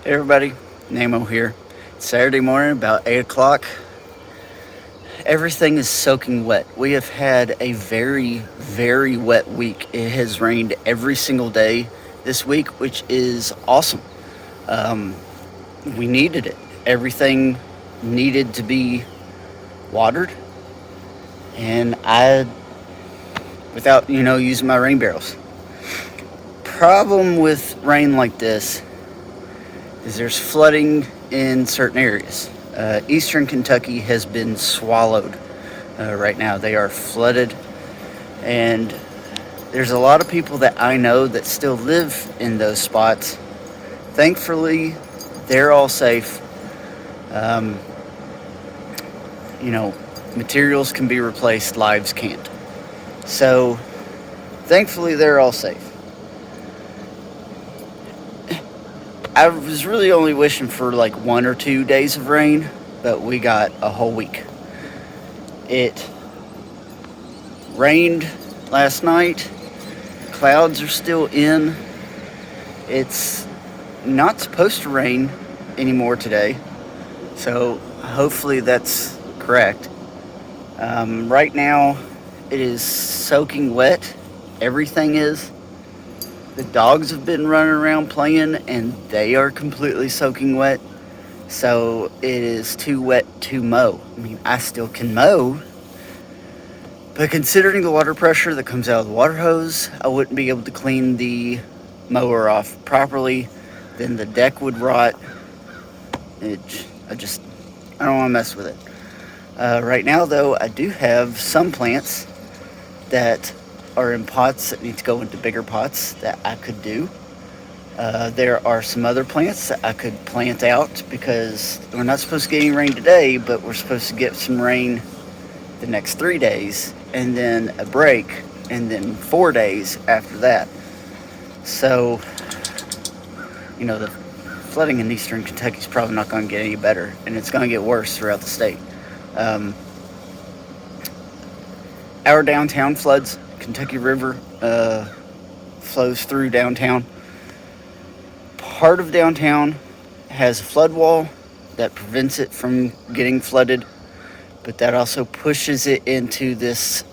Hey everybody, NaMo here. It's Saturday morning, about 8 o'clock. Everything is soaking wet. We have had a very, very wet week. It has rained every single day this week, which is awesome. Um, we needed it. Everything needed to be watered, and without, using my rain barrels. Problem with rain like this is there's flooding in certain areas. Eastern Kentucky has been swallowed right now. They are flooded, and there's a lot of people that I know that still live in those spots. Thankfully, they're all safe. Um, Materials can be replaced, lives can't. So, thankfully, they're all safe. I was really only wishing for like 1 or 2 days of rain, but we got a whole week. It rained last night. Clouds are still in. It's not supposed to rain anymore today, so hopefully that's correct. Right now, it is soaking wet. Everything is. The dogs have been running around playing, and they are completely soaking wet. So it is too wet to mow. I mean, I still can mow, but considering the water pressure that comes out of the water hose, I wouldn't be able to clean the mower off properly. Then the deck would rot. I don't want to mess with it. Right now, though, I do have some plants that are in pots that need to go into bigger pots that I could do. There are some other plants that I could plant out because we're not supposed to get any rain today, but we're supposed to get some rain the next 3 days, and then a break, and then 4 days after that. So, the flooding in eastern Kentucky is probably not going to get any better, and it's going to get worse throughout the state. Our downtown floods. Kentucky River flows through downtown. Part of downtown has a flood wall that prevents it from getting flooded, but that also pushes it into this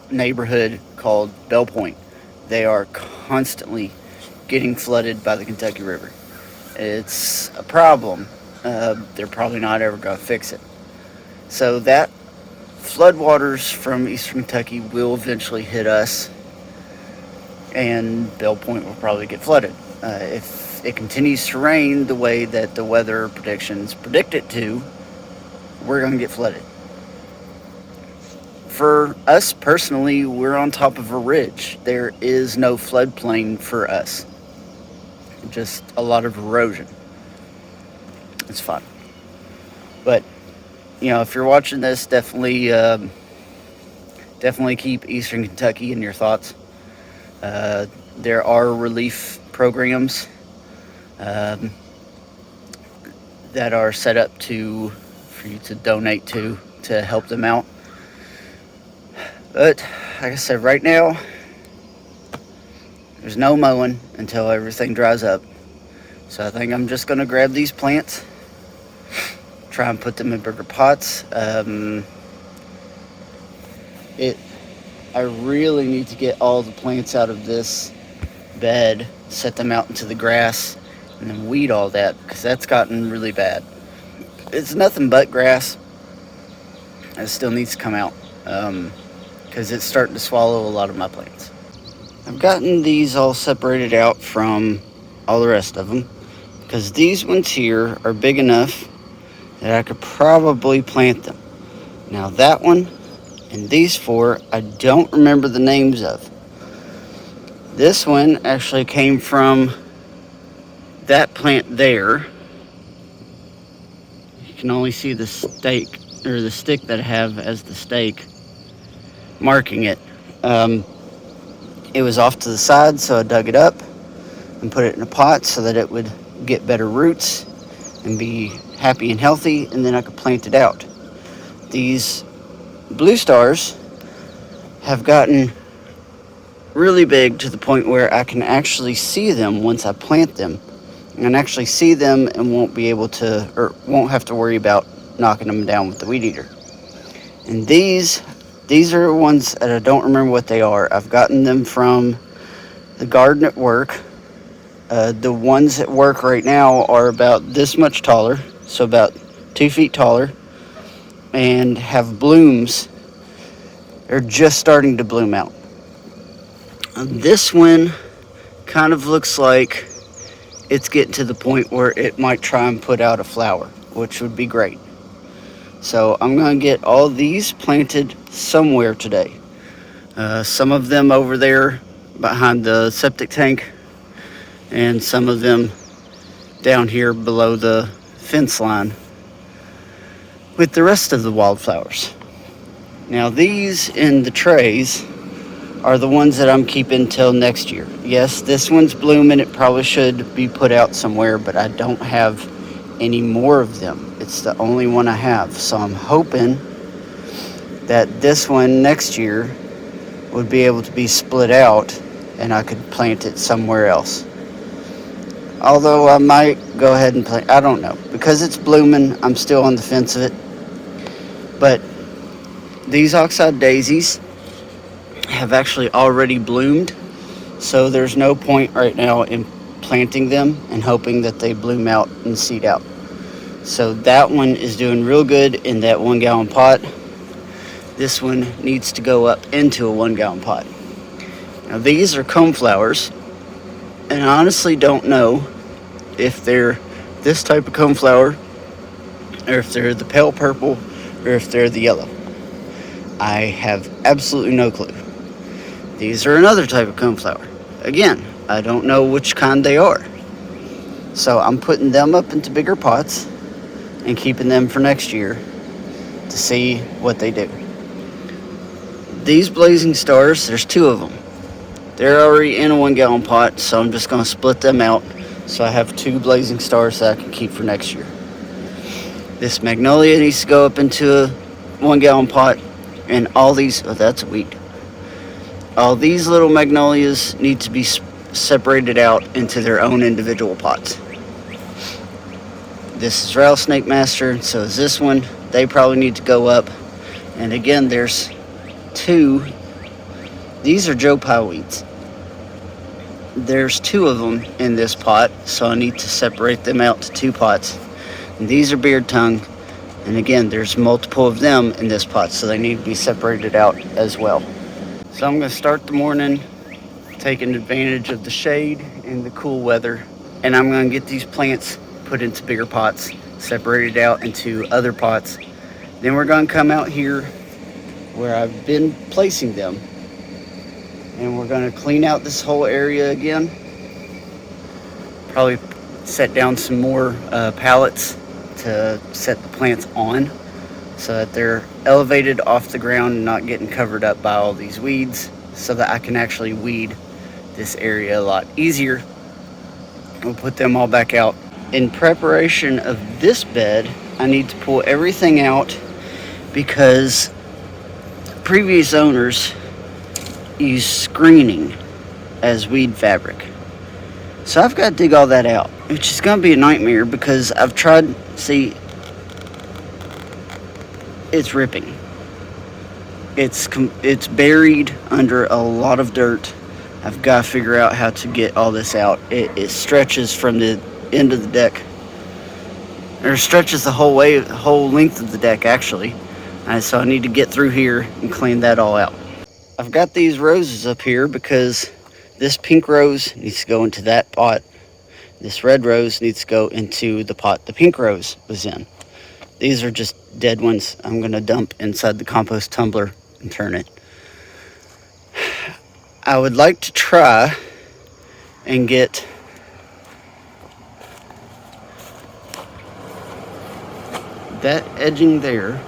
neighborhood called Bell Point. They are constantly getting flooded by the Kentucky River. It's a problem. They're probably not ever going to fix it. So that floodwaters from eastern Kentucky will eventually hit us, and Bell Point will probably get flooded. If it continues to rain the way that the weather predictions predict it to, we're going to get flooded. For us personally, we're on top of a ridge. There is no floodplain for us. Just a lot of erosion. It's fun. But if you're watching this, definitely keep Eastern Kentucky in your thoughts. There are relief programs that are set up for you to donate to help them out. But like I said, right now there's no mowing until everything dries up. So I think I'm just going to grab these plants, try and put them in bigger pots. I really need to get all the plants out of this bed, set them out into the grass, and then weed all that, because that's gotten really bad. It's nothing but grass. It still needs to come out, because it's starting to swallow a lot of my plants. I've gotten these all separated out from all the rest of them, because these ones here are big enough that I could probably plant them. Now that one and these 4, I don't remember the names of. This one actually came from that plant there. You can only see the stake, or the stick that I have as the stake, marking it. It was off to the side, so I dug it up and put it in a pot so that it would get better roots and be happy and healthy, and then I could plant it out. These blue stars have gotten really big to the point where I can actually see them once I plant them and actually see them and won't be able to, or won't have to worry about knocking them down with the weed eater. And these are ones that I don't remember what they are. I've gotten them from the garden at work. The ones at work right now are about this much taller, so about 2 feet taller, and have blooms. They're just starting to bloom out. This one kind of looks like it's getting to the point where it might try and put out a flower, which would be great. So I'm going to get all these planted somewhere today. Some of them over there behind the septic tank, and some of them down here below the fence line with the rest of the wildflowers. Now these in the trays are the ones that I'm keeping till next year. Yes, this one's blooming. It probably should be put out somewhere, but I don't have any more of them. It's the only one I have. So I'm hoping that this one next year would be able to be split out and I could plant it somewhere else. Although I might go ahead and plant, I don't know. Because it's blooming, I'm still on the fence of it. But these oxeye daisies have actually already bloomed, so there's no point right now in planting them and hoping that they bloom out and seed out. So that one is doing real good in that 1 gallon pot. This one needs to go up into a 1 gallon pot. Now these are coneflowers, and I honestly don't know if they're this type of coneflower or if they're the pale purple or if they're the yellow. I have absolutely no clue. These are another type of coneflower. Again, I don't know which kind they are. So I'm putting them up into bigger pots and keeping them for next year to see what they do. These blazing stars, there's 2 of them. They're already in a 1 gallon pot, so I'm just going to split them out so I have 2 blazing stars that I can keep for next year. This magnolia needs to go up into a 1 gallon pot, and all these, oh, that's a weed. All these little magnolias need to be separated out into their own individual pots. This is rattlesnake master, and so is this one. They probably need to go up. And again, there's 2. These are Joe Pye weeds. There's 2 of them in this pot, so I need to separate them out to 2 pots. And these are beard tongue, and again, there's multiple of them in this pot, so they need to be separated out as well. So I'm going to start the morning taking advantage of the shade and the cool weather, and I'm going to get these plants put into bigger pots, separated out into other pots. Then we're going to come out here where I've been placing them, and we're going to clean out this whole area again. Probably set down some more pallets to set the plants on so that they're elevated off the ground and not getting covered up by all these weeds, so that I can actually weed this area a lot easier. We'll put them all back out. In preparation of this bed, I need to pull everything out because previous owners used screening as weed fabric. So I've got to dig all that out, which is going to be a nightmare because I've tried, see, it's ripping. It's buried under a lot of dirt. I've got to figure out how to get all this out. It stretches from the end of the deck, or stretches the whole length of the deck actually. So I need to get through here and clean that all out. I've got these roses up here because this pink rose needs to go into that pot. This red rose needs to go into the pot the pink rose was in. These are just dead ones. I'm going to dump inside the compost tumbler and turn it. I would like to try and get that edging there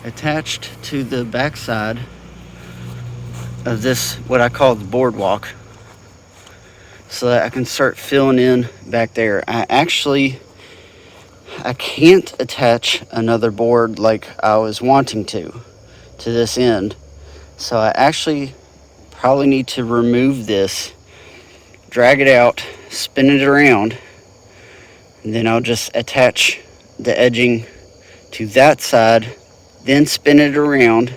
attached to the backside of this, what I call the boardwalk, so that I can start filling in back there. I can't attach another board like I was wanting to this end, so I actually probably need to remove this, drag it out, spin it around, and then I'll just attach the edging to that side, then spin it around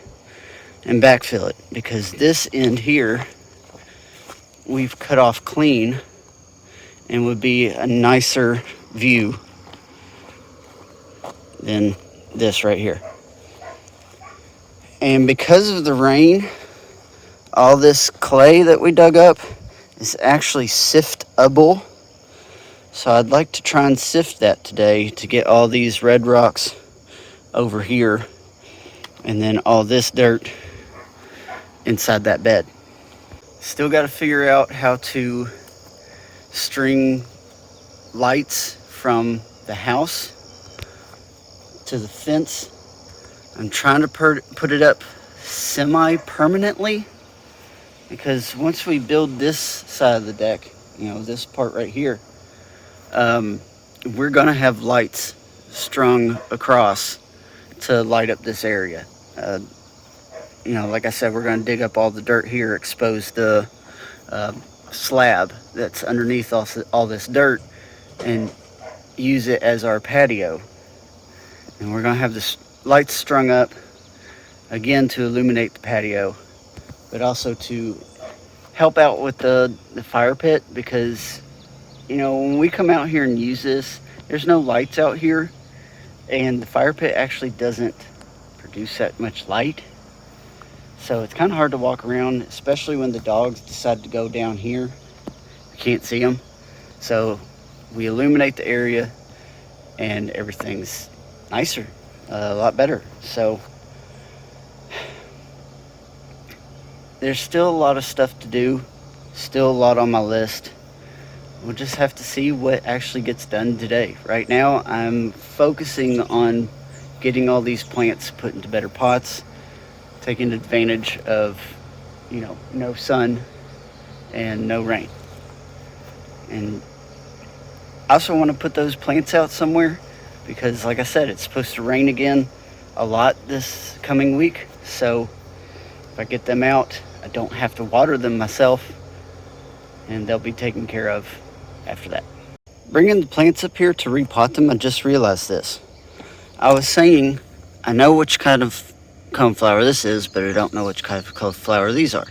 and backfill it, because this end here we've cut off clean and would be a nicer view than this right here. And because of the rain, all this clay that we dug up is actually siftable. So I'd like to try and sift that today to get all these red rocks over here, and then all this dirt inside that bed. Still got to figure out how to string lights from the house to the fence. I'm trying to put it up semi-permanently, because once we build this side of the deck, this part right here, we're gonna have lights strung across to light up this area. Like I said, we're gonna dig up all the dirt here, expose the slab that's underneath all this dirt, and use it as our patio. And we're gonna have the lights strung up again to illuminate the patio, but also to help out with the fire pit, because when we come out here and use this, there's no lights out here, and the fire pit actually doesn't produce that much light. So it's kind of hard to walk around, especially when the dogs decide to go down here. We can't see them. So we illuminate the area and everything's nicer, a lot better. So there's still a lot of stuff to do, still a lot on my list. We'll just have to see what actually gets done today. Right now, I'm focusing on getting all these plants put into better pots, taking advantage of, no sun and no rain. And I also want to put those plants out somewhere, because like I said, it's supposed to rain again a lot this coming week. So if I get them out, I don't have to water them myself, and they'll be taken care of after that. Bringing the plants up here to repot them, I just realized this. I was saying I know which kind of coneflower this is, but I don't know which kind of coneflower these are.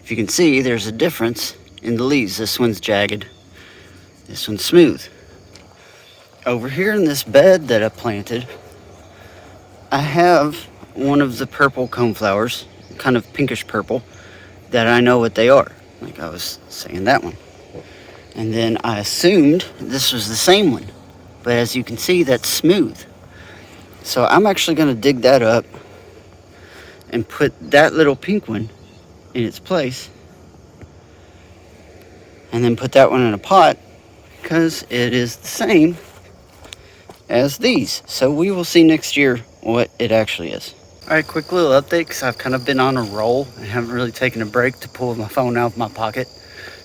If you can see, there's a difference in the leaves. This one's jagged, this one's smooth. Over here in this bed that I planted, I have one of the purple coneflowers, kind of pinkish purple, that I know what they are, like I was saying, that one. And then I assumed this was the same one, but as you can see, that's smooth. So I'm actually going to dig that up and put that little pink one in its place, and then put that one in a pot, because it is the same as these. So we will see next year what it actually is. Alright, quick little update, because I've kind of been on a roll and haven't really taken a break to pull my phone out of my pocket.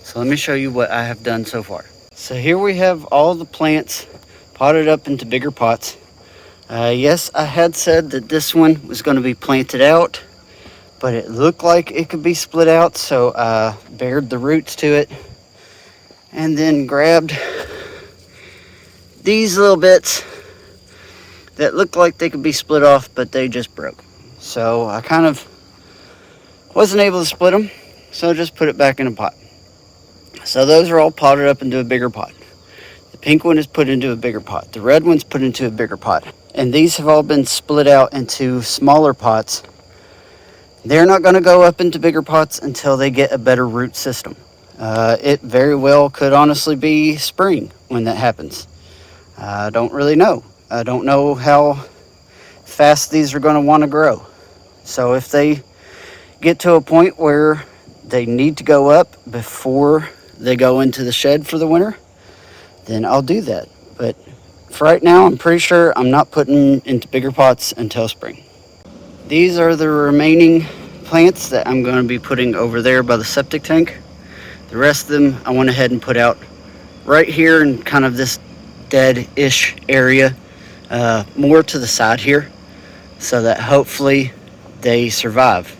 So let me show you what I have done so far. So here we have all the plants potted up into bigger pots. Yes, I had said that this one was going to be planted out, but it looked like it could be split out, so I bared the roots to it and then grabbed these little bits that looked like they could be split off, but they just broke. So I kind of wasn't able to split them, so I just put it back in a pot. So those are all potted up into a bigger pot. The pink one is put into a bigger pot. The red one's put into a bigger pot. And these have all been split out into smaller pots. They're not going to go up into bigger pots until they get a better root system. It very well could honestly be spring when that happens. I don't really know. I don't know how fast these are going to want to grow. So if they get to a point where they need to go up before they go into the shed for the winter, then I'll do that. But for right now, I'm pretty sure I'm not putting into bigger pots until spring. These are the remaining plants that I'm going to be putting over there by the septic tank. The rest of them I went ahead and put out right here in kind of this dead-ish area, more to the side here, so that hopefully they survive.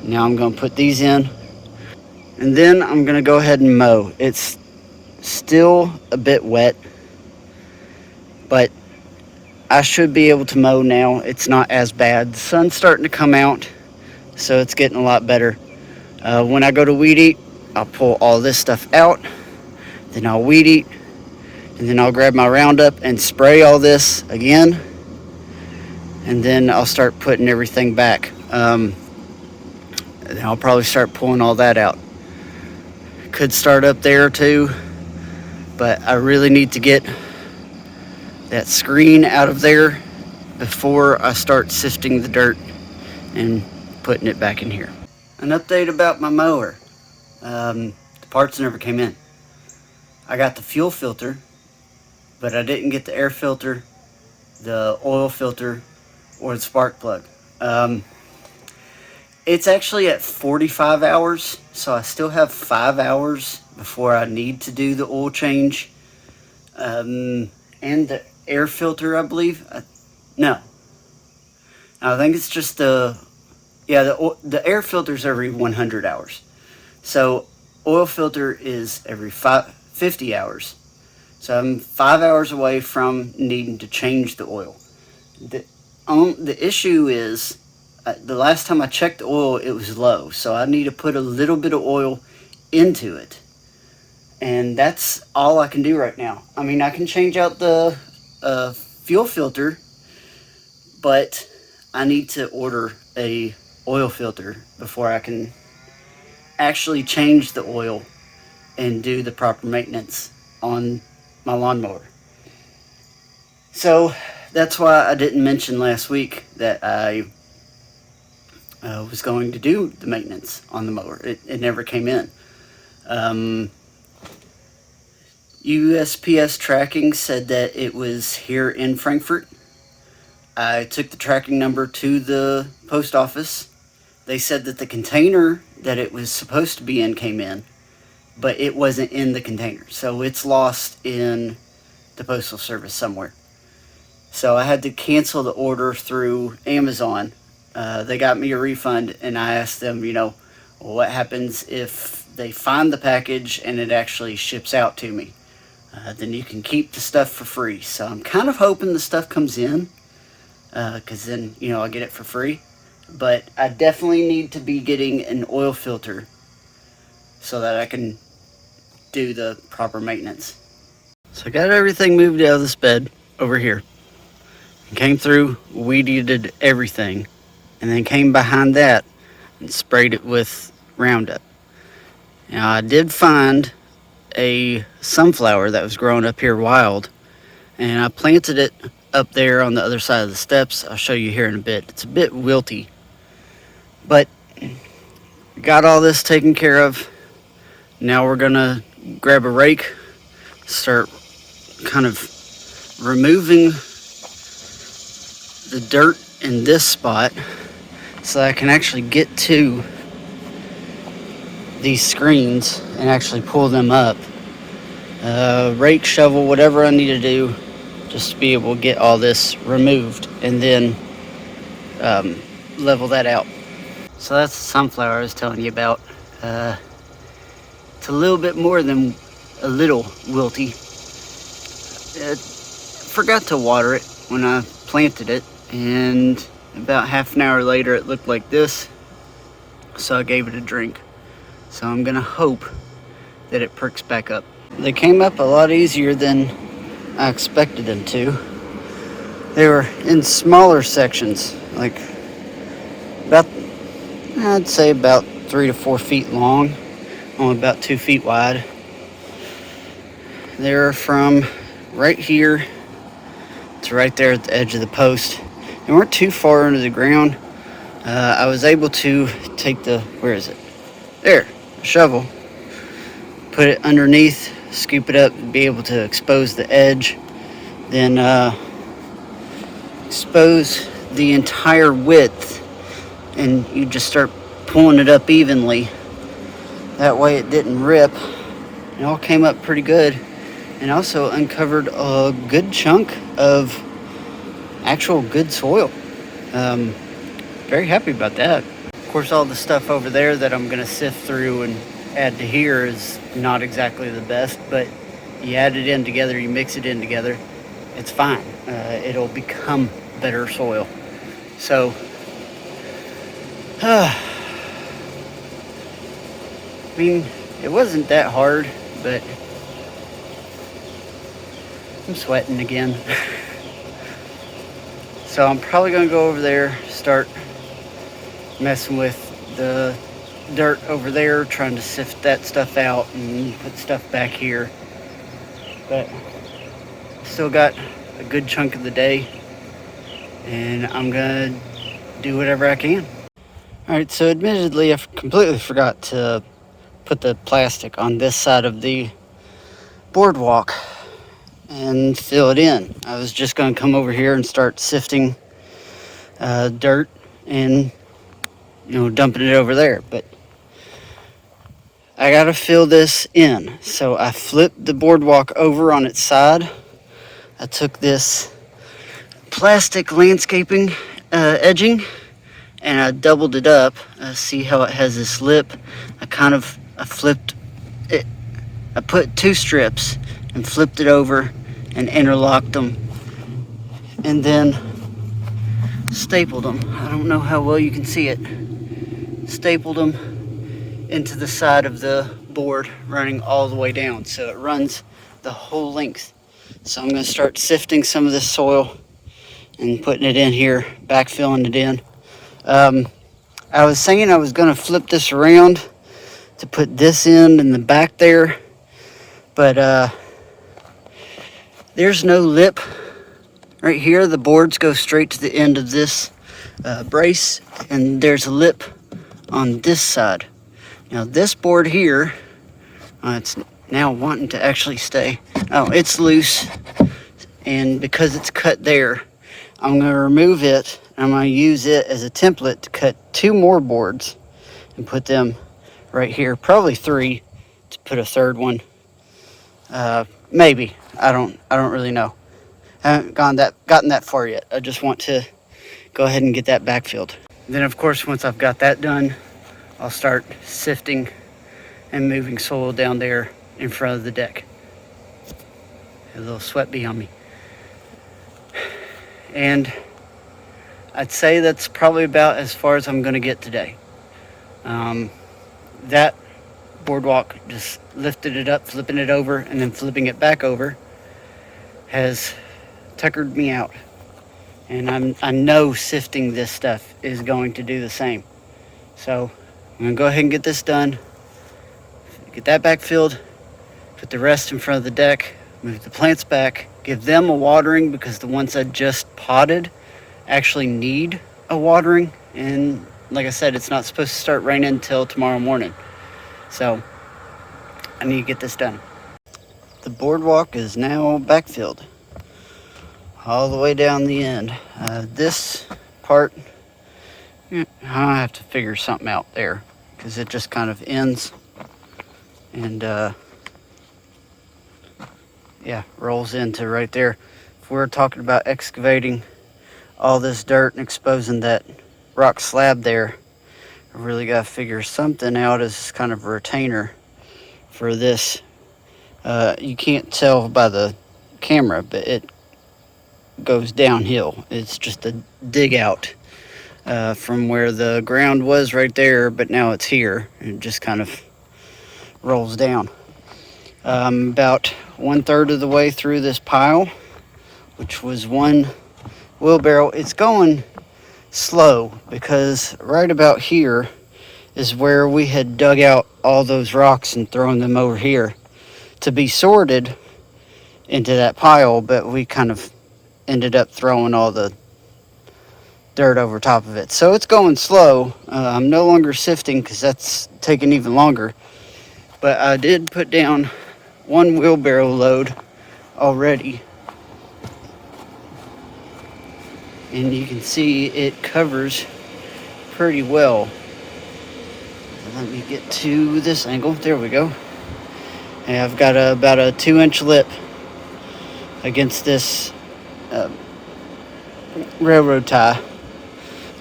Now I'm going to put these in, and then I'm going to go ahead and mow. It's still a bit wet, but I should be able to mow now. It's not as bad. The sun's starting to come out, so it's getting a lot better. When I go to weed eat, I'll pull all this stuff out, then I'll weed eat, and then I'll grab my Roundup and spray all this again, and then I'll start putting everything back. And I'll probably start pulling all that out. Could start up there too, but I really need to get that screen out of there before I start sifting the dirt and putting it back in here. An update about my mower. The parts never came in. I got the fuel filter, but I didn't get the air filter, the oil filter, or the spark plug. It's actually at 45 hours, so I still have 5 hours before I need to do the oil change. And the air filter, I believe. No. I think it's just the air filter's every 100 hours. So oil filter is every 50 hours. So I'm 5 hours away from needing to change the oil. The issue is, the last time I checked the oil, it was low. So I need to put a little bit of oil into it. And that's all I can do right now. I mean, I can change out the fuel filter, but I need to order a oil filter before I can actually change the oil and do the proper maintenance on my lawnmower. So that's why I didn't mention last week that I was going to do the maintenance on the mower. It never came in. USPS tracking said that it was here in Frankfurt. I took the tracking number to the post office. They said that the container that it was supposed to be in came in, but it wasn't in the container. So it's lost in the postal service somewhere. So I had to cancel the order through Amazon. They got me a refund, and I asked them, what happens if they find the package and it actually ships out to me? Then you can keep the stuff for free. So I'm kind of hoping the stuff comes in, because then, I'll get it for free. But I definitely need to be getting an oil filter so that I can do the proper maintenance. So I got everything moved out of this bed over here. Came through, weed-eated everything, and then came behind that and sprayed it with Roundup. Now I did find a sunflower that was growing up here wild, and I planted it up there on the other side of the steps. I'll show you here in a bit. It's a bit wilty, but got all this taken care of. Now we're gonna grab a rake, start kind of removing the dirt in this spot so I can actually get to these screens and actually pull them up. Rake, shovel, whatever I need to do just to be able to get all this removed and then level that out. So that's the sunflower I was telling you about. It's a little bit more than a little wilty. Forgot to water it when I planted it, and about half an hour later it looked like this, so I gave it a drink. So I'm gonna hope that it perks back up. They came up a lot easier than I expected them to. They were in smaller sections, like I'd say about 3 to 4 feet long, only about 2 feet wide. They're from right here to right there at the edge of the post. They weren't too far into the ground. I was able to take the, shovel, put it underneath, scoop it up, and be able to expose the edge. Then expose the entire width, and you just start pulling it up evenly. That way it didn't rip. It all came up pretty good, and also uncovered a good chunk of actual good soil. Very happy about that. Of course, all the stuff over there that I'm gonna sift through and add to here is not exactly the best, but you add it in together, you mix it in together, it's fine. It'll become better soil. So, I mean, it wasn't that hard, but I'm sweating again. So I'm probably gonna go over there, start messing with the dirt over there, trying to sift that stuff out and put stuff back here. But still got a good chunk of the day, and I'm gonna do whatever I can. Alright, so admittedly I completely forgot to put the plastic on this side of the boardwalk and fill it in. I was just gonna come over here and start sifting dirt and dumping it over there, but I gotta fill this in. So I flipped the boardwalk over on its side. I took this plastic landscaping edging and I doubled it up. See how it has this lip? I flipped it. I put 2 strips and flipped it over and interlocked them, and then stapled them. I don't know how well you can see it. Stapled them into the side of the board, running all the way down, so it runs the whole length. So I'm going to start sifting some of this soil and putting it in here, backfilling it in. I was saying I was going to flip this around to put this in the back there, but there's no lip right here. The boards go straight to the end of this brace, and there's a lip on this side. Now this board here, it's now wanting to actually stay. Oh, it's loose, and because it's cut there, I'm going to remove it. I'm going to use it as a template to cut 2 more boards and put them right here. Probably 3 to put a 3rd one. Maybe. I don't really know. I haven't gotten that far yet. I just want to go ahead and get that backfilled. Then of course, once I've got that done, I'll start sifting and moving soil down there in front of the deck. A little sweat bee on me. And I'd say that's probably about as far as I'm going to get today. That boardwalk, just lifted it up, flipping it over, and then flipping it back over, has tuckered me out. And I know sifting this stuff is going to do the same. So I'm going to go ahead and get this done, get that back filled, put the rest in front of the deck, move the plants back, give them a watering, because the ones I just potted actually need a watering. And like I said, it's not supposed to start raining until tomorrow morning. So I need to get this done. The boardwalk is now backfilled all the way down the end. This part, I have to figure something out there, because it just kind of ends and rolls into right there. If we're talking about excavating all this dirt and exposing that rock slab there, I really got to figure something out as kind of a retainer for this. You can't tell by the camera, but it goes downhill. It's just a dig out from where the ground was right there, but now it's here, and it just kind of rolls down. About 1/3 of the way through this pile, which was 1 wheelbarrow. It's going slow, because right about here is where we had dug out all those rocks and thrown them over here to be sorted into that pile, but we kind of ended up throwing all the dirt over top of it. So it's going slow. I'm no longer sifting, because that's taking even longer. But I did put down 1 wheelbarrow load already. And you can see it covers pretty well. Let me get to this angle. There we go. And I've got about a 2-inch lip against this railroad tie.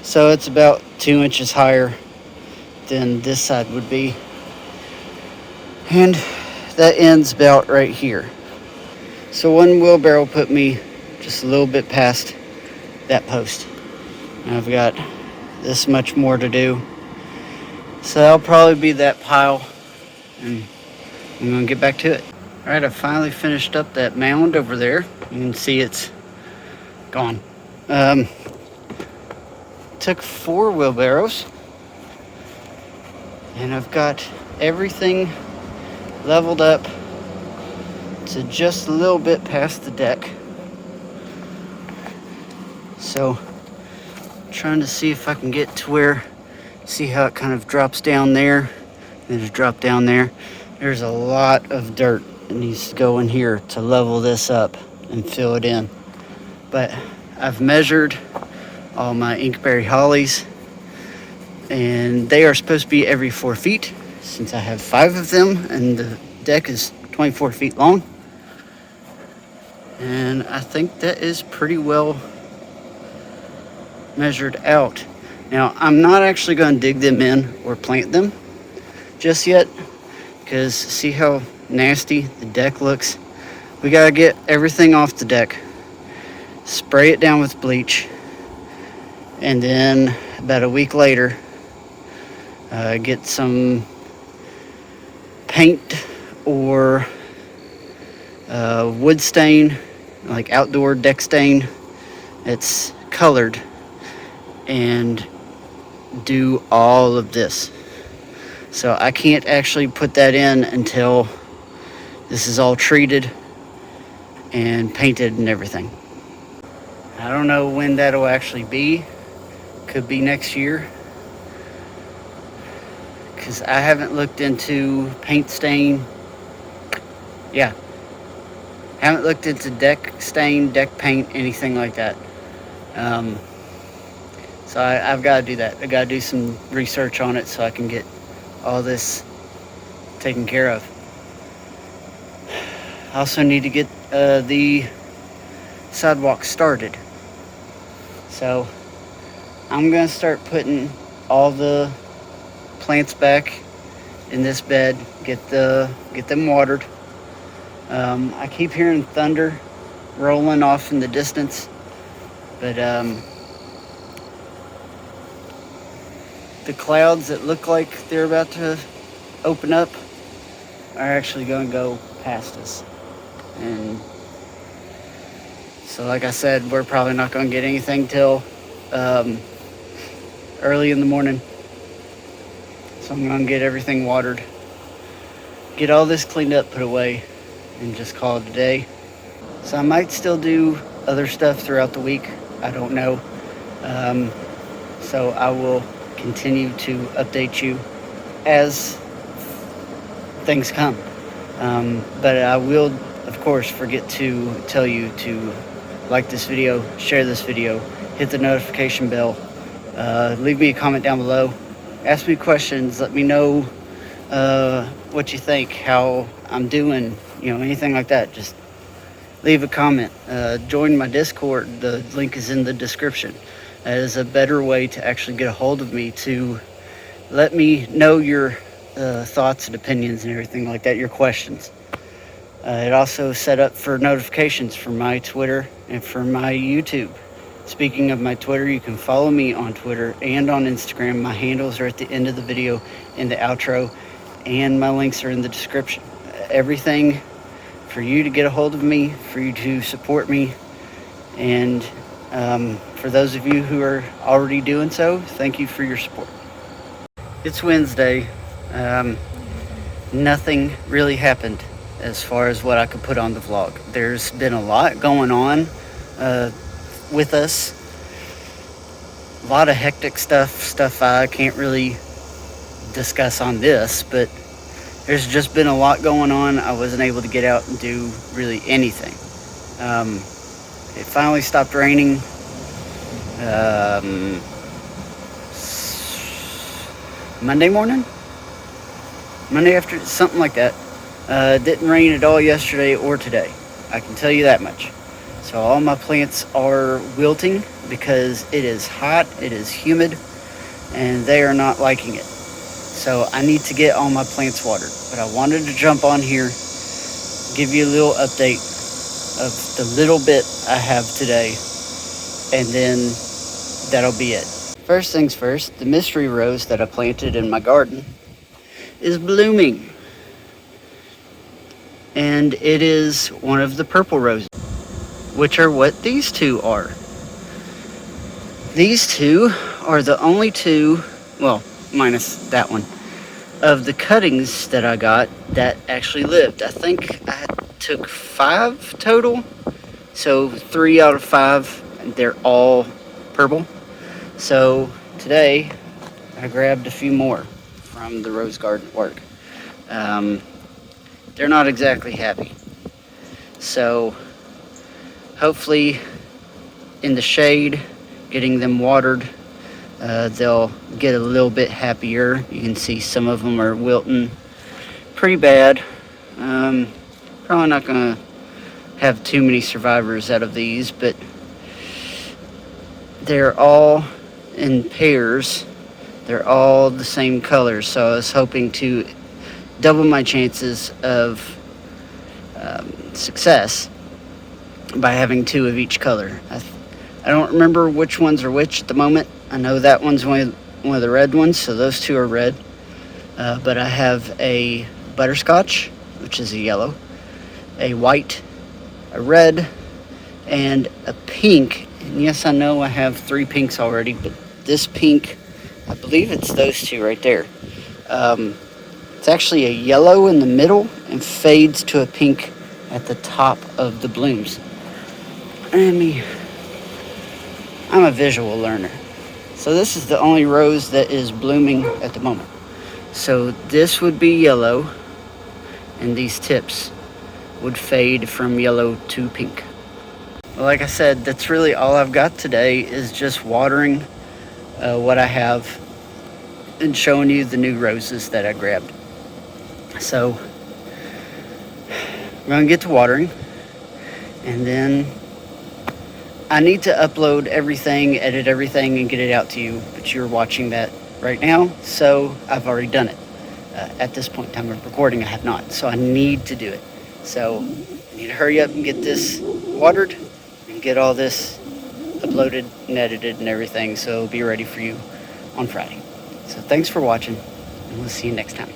So it's about 2 inches higher than this side would be. And that ends about right here. So one wheelbarrow put me just a little bit past that post. And I've got this much more to do. So that'll probably be that pile, and I'm gonna get back to it. All right, I finally finished up that mound over there. You can see it's gone. Took 4 wheelbarrows, and I've got everything leveled up to just a little bit past the deck. So trying to see if I can get to where, see how it kind of drops down there, and just drop down there. There's a lot of dirt that needs to go in here to level this up and fill it in. But I've measured all my inkberry hollies, and they are supposed to be every 4 feet, since I have 5 of them and the deck is 24 feet long. And I think that is pretty well measured out. Now, I'm not actually going to dig them in or plant them just yet, because see how nasty the deck looks? We got to get everything off the deck, spray it down with bleach, and then about a week later, get some paint or wood stain, like outdoor deck stain. It's colored, and do all of this. So I can't actually put that in until this is all treated and painted and everything. I don't know when that'll actually be. Could be next year, because I haven't looked into paint stain. Yeah, haven't looked into deck stain, deck paint, anything like that. So I've got to do that. I got to do some research on it so I can get all this taken care of. I also need to get the sidewalk started. So I'm going to start putting all the plants back in this bed, get them watered. I keep hearing thunder rolling off in the distance, but the clouds that look like they're about to open up are actually going to go past us. And so, like I said, we're probably not going to get anything till early in the morning. So I'm going to get everything watered, get all this cleaned up, put away, and just call it a day. So I might still do other stuff throughout the week. I don't know. So I will continue to update you as things come. But I will, of course, forget to tell you to like this video, share this video, hit the notification bell, leave me a comment down below, ask me questions, let me know what you think, how I'm doing, anything like that. Just leave a comment. Join my Discord. The link is in the description. That is a better way to actually get a hold of me, to let me know your thoughts and opinions and everything like that, your questions. It also set up for notifications for my Twitter and for my YouTube. Speaking of my Twitter, you can follow me on Twitter and on Instagram. My handles are at the end of the video in the outro, and my links are in the description. Everything for you to get a hold of me, for you to support me, and for those of you who are already doing so, thank you for your support. It's Wednesday. Nothing really happened as far as what I could put on the vlog. There's been a lot going on with us. A lot of hectic stuff I can't really discuss on this, but there's just been a lot going on. I wasn't able to get out and do really anything. It finally stopped raining Monday morning? Monday after, something like that. Didn't rain at all yesterday or today. I can tell you that much. So all my plants are wilting because it is hot, it is humid, and they are not liking it. So I need to get all my plants watered. But I wanted to jump on here, give you a little update of the little bit I have today, and then that'll be it. First things first, the mystery rose that I planted in my garden is blooming. And it is one of the purple roses, which are what these two are. These two are the only two, well, minus that one, of the cuttings that I got that actually lived. I think I took 5 total, so 3 out of 5, they're all purple. So today I grabbed a few more from the rose garden work. They're not exactly happy. So hopefully in the shade, getting them watered, they'll get a little bit happier. You can see some of them are wilting pretty bad. Probably not gonna have too many survivors out of these, but they're all in pairs. They're all the same color, so I was hoping to double my chances of success by having 2 of each color. I don't remember which ones are which at the moment. I know that one's one of the red ones, so those 2 are red. But I have a butterscotch, which is a yellow, a white, a red, and a pink. And yes, I know I have 3 pinks already, but this pink, I believe it's those 2 right there. It's actually a yellow in the middle and fades to a pink at the top of the blooms. I'm a visual learner. So this is the only rose that is blooming at the moment. So this would be yellow, and these tips would fade from yellow to pink. Well, like I said, that's really all I've got today, is just watering what I have and showing you the new roses that I grabbed. So I'm going to get to watering, and then I need to upload everything, edit everything, and get it out to you, but you're watching that right now, so I've already done it. At this point in time of recording, I have not, so I need to do it. So I need to hurry up and get this watered and get all this uploaded and edited and everything, so it'll be ready for you on Friday. So thanks for watching, and we'll see you next time.